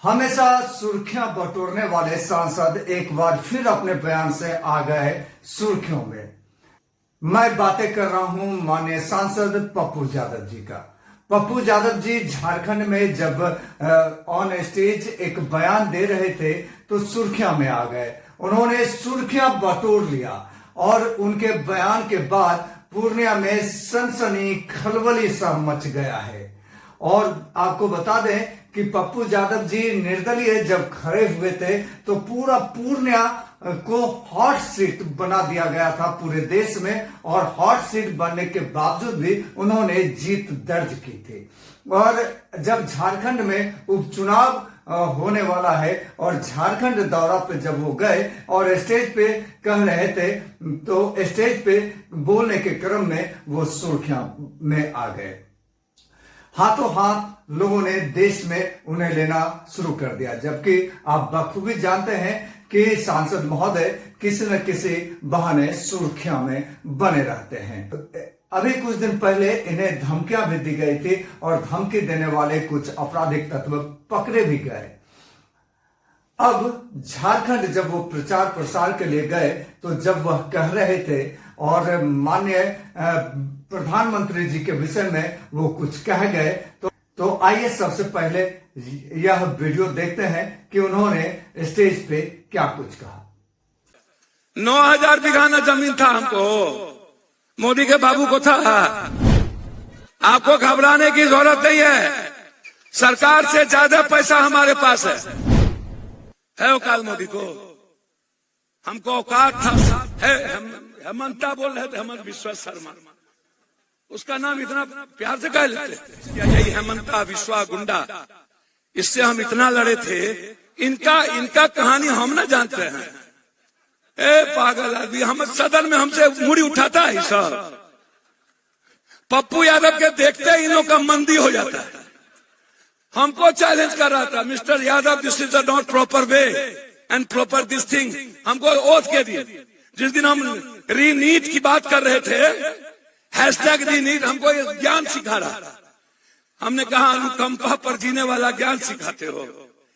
हमेशा सुर्खियां बटोरने वाले सांसद एक बार फिर अपने बयान से आ गए सुर्खियों में। मैं बातें कर रहा हूं माननीय सांसद पप्पू यादव जी का। पप्पू यादव जी झारखंड में जब ऑन स्टेज एक बयान दे रहे थे तो सुर्खियां में आ गए। उन्होंने सुर्खियां बटोर लिया और उनके बयान के बाद पूर्णिया में सनसनी खलबली सा मच गया है। और आपको बता दें कि पप्पू यादव जी निर्दलीय जब खड़े हुए थे तो पूरा पूर्णिया को हॉट सीट बना दिया गया था पूरे देश में, और हॉट सीट बनने के बावजूद भी उन्होंने जीत दर्ज की थी। और जब झारखंड में उपचुनाव होने वाला है और झारखंड दौरा पे जब वो गए और स्टेज पे कह रहे थे तो स्टेज पे बोलने के क्रम में वो सुर्खियां में आ गए। हाथों हाथ लोगों ने देश में उन्हें लेना शुरू कर दिया, जबकि आप बखूबी जानते हैं कि सांसद महोदय किसी न किसी बहाने सुर्खियां में बने रहते हैं। अभी कुछ दिन पहले इन्हें धमकियां भी दी गई थी और धमकी देने वाले कुछ आपराधिक तत्व पकड़े भी गए। अब झारखंड जब वो प्रचार प्रसार के लिए गए तो जब वह कह रहे थे और माननीय प्रधानमंत्री जी के विषय में वो कुछ कह गए तो आइए सबसे पहले यह वीडियो देखते हैं कि उन्होंने स्टेज पे क्या कुछ कहा। 9,000 बीघा जमीन था हमको, मोदी के बाबू को था। आपको घबराने की जरूरत नहीं है, सरकार से ज्यादा पैसा हमारे पास है औकात मोदी को। हमको औकात था है। हेमंता बोल रहे थे, हेमंत विश्वा शर्मा, उसका नाम इतना प्यार से कह लेते। यही हेमंता विश्वा गुंडा, इससे हम इतना लड़े थे। इनका कहानी हम ना जानते हैं। ए पागल आदमी, हम सदन में हमसे मुड़ी उठाता है सब। पप्पू यादव के देखते ही इन लोग का मंदी हो जाता है। हमको चैलेंज कर रहा था, mister Yadav this is the not proper way and proper this thing. हमको ओथ के दिए। जिस दिन हम रीनीट की बात कर रहे थे, हैशटैग रीनीट, हमको ये ज्ञान सिखा रहा। हमने कहा अनुकंपा पर जीने वाला ज्ञान सिखाते हो।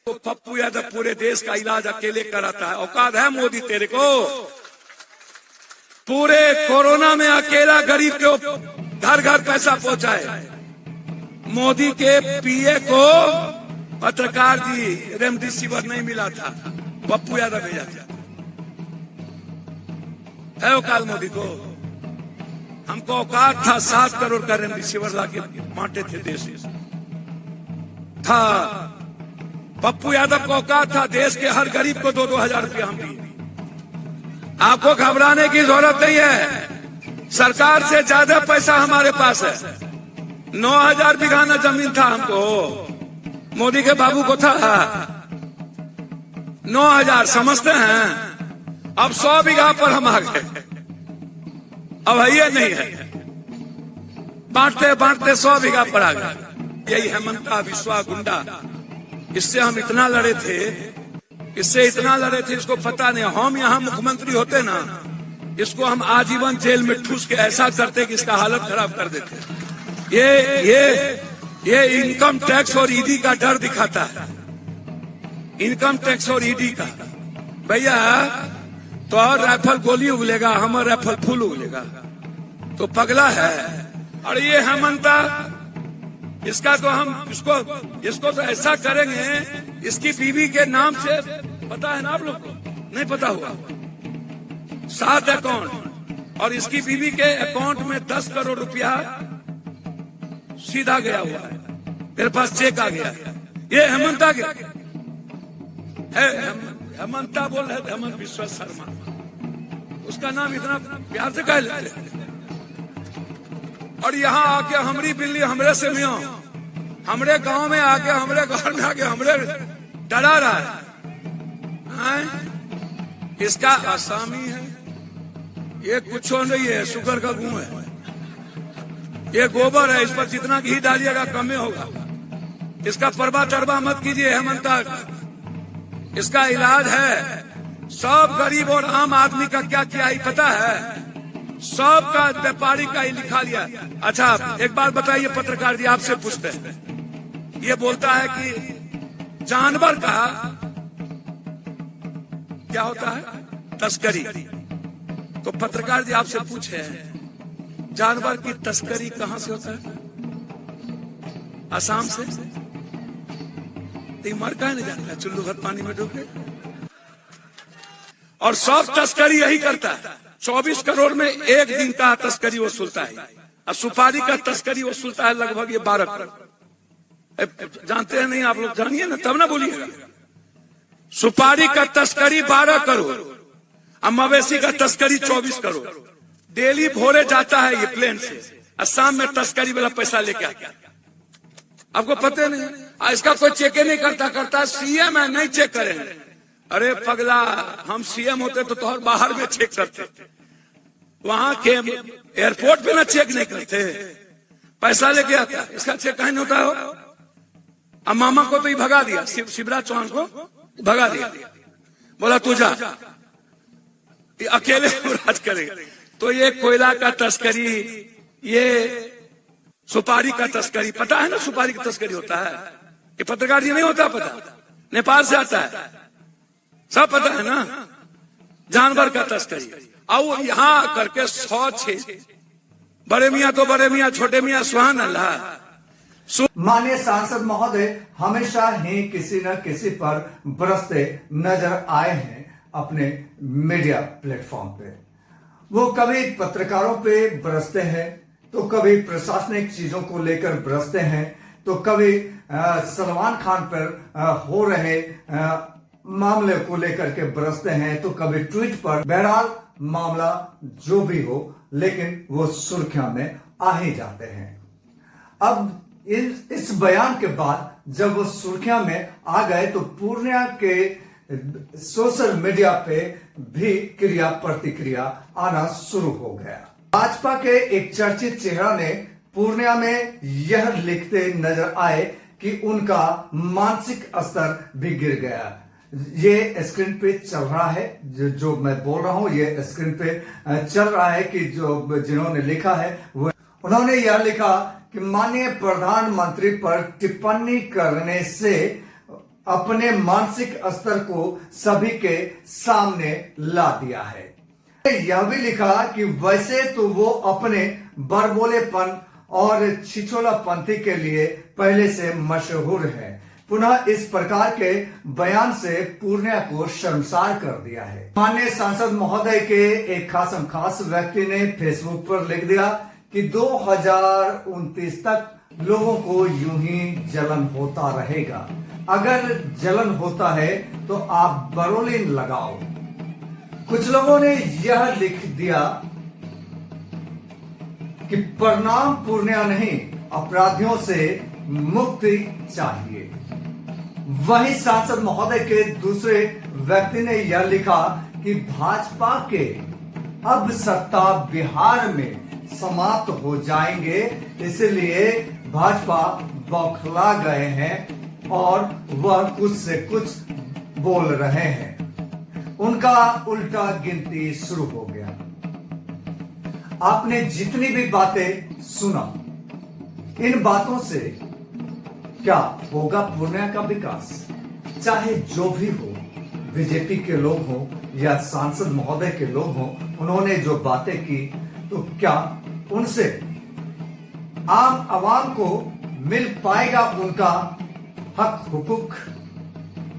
तो पप्पू यादव पूरे देश का इलाज अकेले कराता है। औकात है मोदी तेरे को? पूरे कोरोना में अकेला गरीब को घर घर पैसा पहुंचाए। मोदी के पीए को पत्रकार जी रेमडेसिविर नहीं मिला था, पप्पू यादव भेजा था। है औकात मोदी को? हमको औकात था 7 करोड़ का रेमडेसिविर लाके बांटे थे देश था। पप्पू यादव को औकात था देश के हर गरीब को 2-2 हजार रुपया हम दिए। आपको घबराने की जरूरत नहीं है, सरकार से ज्यादा पैसा हमारे पास है। 9,000 बीघा जमीन था हमको, मोदी के बाबू को था 9,000, समझते हैं? अब 100 बीघा पर हम आ गए। अब ये नहीं है, बांटते बांटते 100 बीघा पर आ गए। यही हेमंता विश्वा गुंडा, इससे हम इतना लड़े थे, इसको पता नहीं। हम यहाँ मुख्यमंत्री होते ना, इसको हम आजीवन जेल में ठूस के ऐसा करते कि इसका हालत खराब कर देते। ये इनकम टैक्स और ईडी का डर दिखाता है। इनकम टैक्स और ईडी का, भैया तो और राइफल गोली उगलेगा, हमारा राइफल फूल उगलेगा, तो पगला है। और ये हेमंता, इसका तो हम इसको तो ऐसा करेंगे, इसकी बीवी के नाम से, पता है ना आप लोग को? नहीं पता हुआ? 7 अकाउंट, और इसकी बीवी के अकाउंट में 10 करोड़ रुपया सीधा गया हुआ है। मेरे पास चेक आ गया। ये हेमंता के है। हेमंता बोल रहे थे, हेमंत विश्वा शर्मा, उसका नाम इतना प्यार से कह लेते। और यहाँ आके हमरी बिल्ली हमरे से मियो, हमरे गांव में आके, हमरे घर में आके हमरे डरा रहा है। इसका आसामी है, ये कुछ नहीं है, शुगर का गुण है। ये गोबर है, इस पर जितना घी डालिएगा कम होगा। इसका परवा तरवा मत कीजिए हेमंता। इसका इलाज है। सब गरीब और आम आदमी का क्या किया ही पता है? सब का व्यापारी का ही लिखा लिया। अच्छा एक बात बताइए पत्रकार जी, आपसे पूछते हैं। ये बोलता है कि जानवर का क्या होता है? तस्करी। तो पत्रकार जी आपसे पूछे जानवर की तस्करी कहां से होता है? असम से। तो मर का नहीं जाता, चुल्लू भर पानी में डूब गए। और सब तस्करी यही करता है। 24 करोड़ में एक दिन का तस्करी वसूलता है, और सुपारी का तस्करी वसूलता है लगभग ये 12 करोड़। जानते हैं नहीं आप लोग? जानिए ना तब ना बोलिएगा। सुपारी का तस्करी 12 करोड़ और मवेशी का तस्करी 24 करोड़। डेली भोरे जाता है ये प्लेन से, असम में तस्करी वाला पैसा लेके आता है। आपको पता नहीं? इसका कोई चेक नहीं करता सीएम है, नहीं चेक करेंगे। अरे पगला, हम सीएम होते तो और बाहर में चेक करते, वहां के एयरपोर्ट पे ना चेक नहीं करते। पैसा लेके आता है, इसका चेक कहीं नहीं होता हो। अब मामा को तो ही भगा दिया, शिवराज चौहान को भगा दिया, बोला तू जा, ये अकेले राज करेगा। तो ये कोयला का तस्करी, ये सुपारी का तस्करी, पता है ना सुपारी की तस्करी होता है? ये पत्रकार जी नहीं होता पता? नेपाल से आता है, सब पता है ना। जानवर का तस्करी, और यहां करके 106 बड़े मियाँ तो बड़े मियाँ, छोटे मियाँ सुहान अल्लाह। माननीय सांसद महोदय हमेशा ही किसी न किसी पर बरसते नजर आए हैं अपने मीडिया प्लेटफॉर्म पे। वो कभी पत्रकारों पे बरसते हैं, तो कभी प्रशासनिक चीजों को लेकर बरसते हैं, तो कभी सलमान खान पर हो रहे मामले को लेकर के बरसते हैं, तो कभी ट्वीट पर। बहरहाल मामला जो भी हो, लेकिन वो सुर्खियों में आ ही जाते हैं। अब इस बयान के बाद जब वो सुर्खियों में आ गए, तो पूर्णिया के सोशल मीडिया पे भी क्रिया प्रतिक्रिया आना शुरू हो गया। भाजपा के एक चर्चित चेहरा ने पूर्णिया में यह लिखते नजर आए कि उनका मानसिक स्तर भी गिर गया। ये स्क्रीन पे चल रहा है, जो मैं बोल रहा हूं ये स्क्रीन पे चल रहा है कि जो जिन्होंने लिखा है वो, उन्होंने यह लिखा कि माननीय प्रधानमंत्री पर टिप्पणी करने से अपने मानसिक स्तर को सभी के सामने ला दिया है। यह भी लिखा कि वैसे तो वो अपने बड़बोलेपन और छिछोलापंथी के लिए पहले से मशहूर है, पुनः इस प्रकार के बयान से पूर्णिया को शर्मसार कर दिया है। माननीय सांसद महोदय के एक खास व्यक्ति ने फेसबुक पर लिख दिया कि 2029 तक लोगों को यूं ही जलन होता रहेगा। अगर जलन होता है तो आप बरोलिन लगाओ। कुछ लोगों ने यह लिख दिया कि प्रणाम पूर्णिया नहीं, अपराधियों से मुक्ति चाहिए। वहीं सांसद महोदय के दूसरे व्यक्ति ने यह लिखा कि भाजपा के अब सत्ता बिहार में समाप्त हो जाएंगे, इसलिए भाजपा बौखला गए हैं और वह कुछ से कुछ बोल रहे हैं। उनका उल्टा गिनती शुरू हो गया। आपने जितनी भी बातें सुना, इन बातों से क्या होगा पूर्णिया का विकास? चाहे जो भी हो, बीजेपी के लोग हो या सांसद महोदय के लोग हो, उन्होंने जो बातें की, तो क्या उनसे आम आवाम को मिल पाएगा उनका हक हुकूक?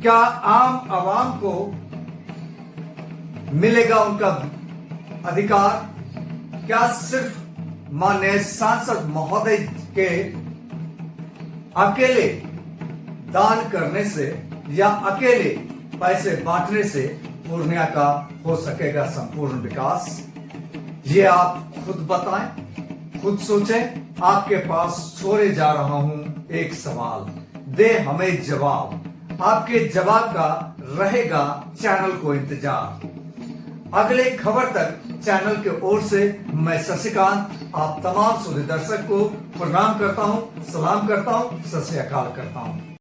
क्या आम आवाम को मिलेगा उनका अधिकार? क्या सिर्फ माननीय सांसद महोदय के अकेले दान करने से या अकेले पैसे बांटने से पूर्णिया का हो सकेगा संपूर्ण विकास? ये आप खुद बताएं, खुद सोचें। आपके पास छोड़े जा रहा हूं एक सवाल, दे हमें जवाब। आपके जवाब का रहेगा चैनल को इंतजार। अगले खबर तक चैनल के ओर से मैं शशिकांत आप तमाम सुधी दर्शक को प्रणाम करता हूं, सलाम करता हूं, सत श्री अकाल करता हूं।